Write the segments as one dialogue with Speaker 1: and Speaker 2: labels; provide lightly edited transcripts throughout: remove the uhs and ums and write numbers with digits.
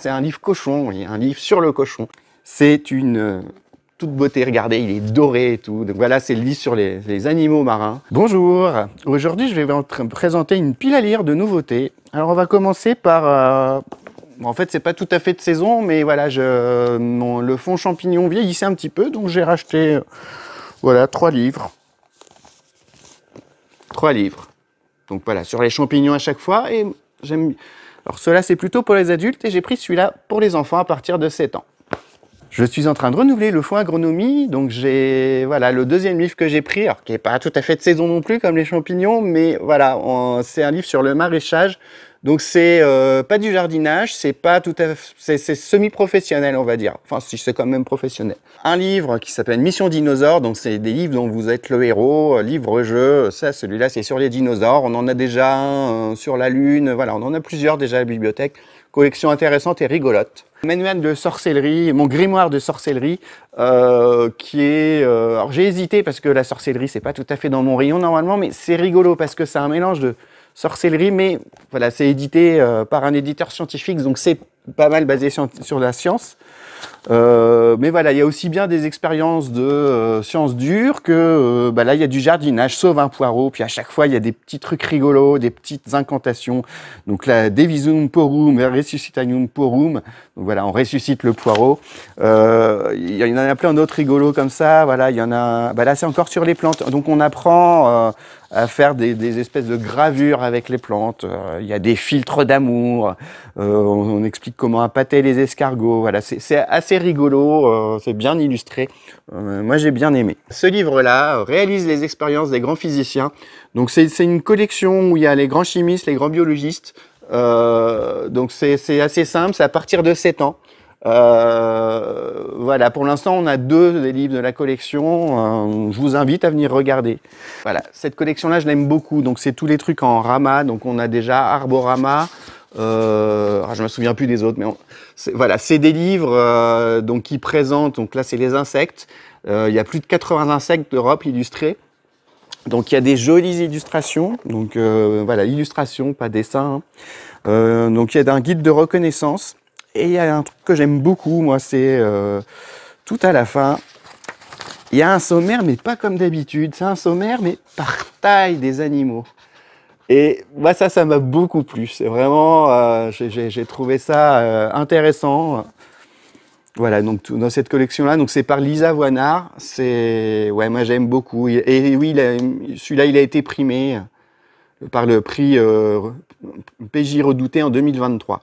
Speaker 1: C'est un livre cochon, oui, un livre sur le cochon. C'est une toute beauté, regardez, il est doré et tout. Donc voilà, c'est le livre sur les animaux marins. Bonjour, aujourd'hui je vais vous présenter une pile à lire de nouveautés. Alors on va commencer par... en fait c'est pas tout à fait de saison, mais voilà, le fond champignon vieillissait un petit peu, donc j'ai racheté voilà, 3 livres. 3 livres. Donc voilà, sur les champignons à chaque fois. Et j'aime. Alors ceux-là, c'est plutôt pour les adultes et j'ai pris celui-là pour les enfants à partir de 7 ans. Je suis en train de renouveler le fonds agronomie, donc j'ai voilà le deuxième livre que j'ai pris, alors qui n'est pas tout à fait de saison non plus comme les champignons, mais voilà, c'est un livre sur le maraîchage. Donc c'est pas du jardinage, c'est pas tout à fait, c'est semi-professionnel on va dire. Enfin si c'est quand même professionnel. Un livre qui s'appelle Mission Dinosaure, donc c'est des livres dont vous êtes le héros, livre-jeu. Ça, celui-là c'est sur les dinosaures. On en a déjà un sur la Lune. Voilà, on en a plusieurs déjà à la bibliothèque. Collection intéressante et rigolote. Manuel de sorcellerie, mon grimoire de sorcellerie, qui est... alors j'ai hésité parce que la sorcellerie c'est pas tout à fait dans mon rayon normalement, mais c'est rigolo parce que c'est un mélange de sorcellerie, mais voilà, c'est édité par un éditeur scientifique, donc c'est pas mal basé sur la science. Mais voilà, il y a aussi bien des expériences de sciences dures que bah là il y a du jardinage, sauve un poireau, puis à chaque fois il y a des petits trucs rigolos, des petites incantations. Donc là, Devisum Porum, Resuscitanium Porum. Donc voilà, on ressuscite le poireau. Il y en a plein d'autres rigolos comme ça. Voilà, il y en a. Bah là c'est encore sur les plantes. Donc on apprend à faire des espèces de gravures avec les plantes. Il y a des filtres d'amour. On explique comment appâter les escargots. Voilà, c'est assez rigolo, c'est bien illustré. Moi, j'ai bien aimé. Ce livre-là réalise les expériences des grands physiciens. Donc, c'est une collection où il y a les grands chimistes, les grands biologistes. Donc, c'est assez simple, c'est à partir de 7 ans. Voilà, pour l'instant, on a 2 des livres de la collection. Je vous invite à venir regarder. Voilà, cette collection-là, je l'aime beaucoup. Donc, c'est tous les trucs en rama. Donc, on a déjà Arborama. Je me souviens plus des autres, mais voilà, c'est des livres donc qui présentent. Donc là, c'est les insectes. Il y a plus de 80 insectes d'Europe illustrés. Donc il y a des jolies illustrations. Donc voilà, illustration, pas dessin. Donc il y a un guide de reconnaissance. Et il y a un truc que j'aime beaucoup, moi, c'est tout à la fin. Il y a un sommaire, mais pas comme d'habitude. C'est un sommaire, mais par taille des animaux. Et moi, ça m'a beaucoup plu. C'est vraiment, j'ai trouvé ça intéressant. Voilà, donc dans cette collection-là, donc c'est par Lisa Voinard. C'est, ouais, moi j'aime beaucoup. Et oui, celui-là, il a été primé par le prix PJ Redouté en 2023.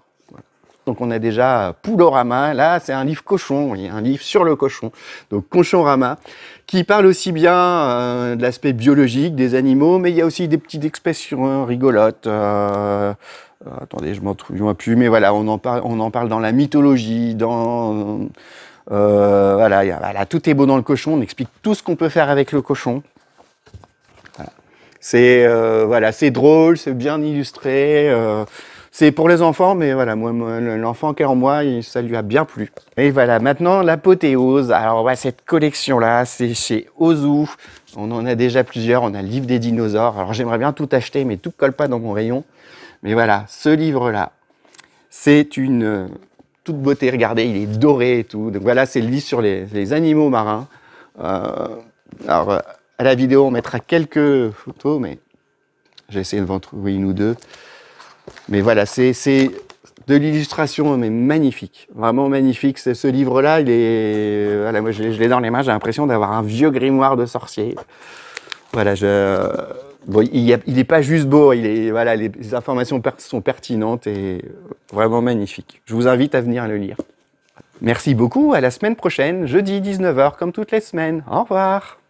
Speaker 1: Donc on a déjà Poulorama, là c'est un livre cochon, oui, un livre sur le cochon, donc Cochonrama, qui parle aussi bien de l'aspect biologique des animaux, mais il y a aussi des petites expressions rigolotes. Attendez, je m'en souviens plus, mais voilà, on en parle dans la mythologie, voilà, voilà, tout est beau dans le cochon, on explique tout ce qu'on peut faire avec le cochon. Voilà. C'est voilà, c'est drôle, c'est bien illustré. C'est pour les enfants, mais voilà, moi l'enfant qui est en moi, ça lui a bien plu. Et voilà, maintenant l'apothéose. Alors ouais, cette collection-là, c'est chez Ozu. On en a déjà plusieurs. On a le livre des dinosaures. Alors j'aimerais bien tout acheter, mais tout ne colle pas dans mon rayon. Mais voilà, ce livre-là, c'est une toute beauté. Regardez, il est doré et tout. Donc voilà, c'est le livre sur les animaux marins. Alors à la vidéo, on mettra quelques photos, mais j'ai essayé de en trouver une ou deux. Mais voilà, c'est de l'illustration, mais magnifique, vraiment magnifique. Ce livre-là, il est, voilà, moi je l'ai dans les mains, j'ai l'impression d'avoir un vieux grimoire de sorcier. Voilà, bon, il n'est pas juste beau, voilà, les informations sont pertinentes et vraiment magnifiques. Je vous invite à venir le lire. Merci beaucoup, à la semaine prochaine, jeudi 19 h, comme toutes les semaines. Au revoir.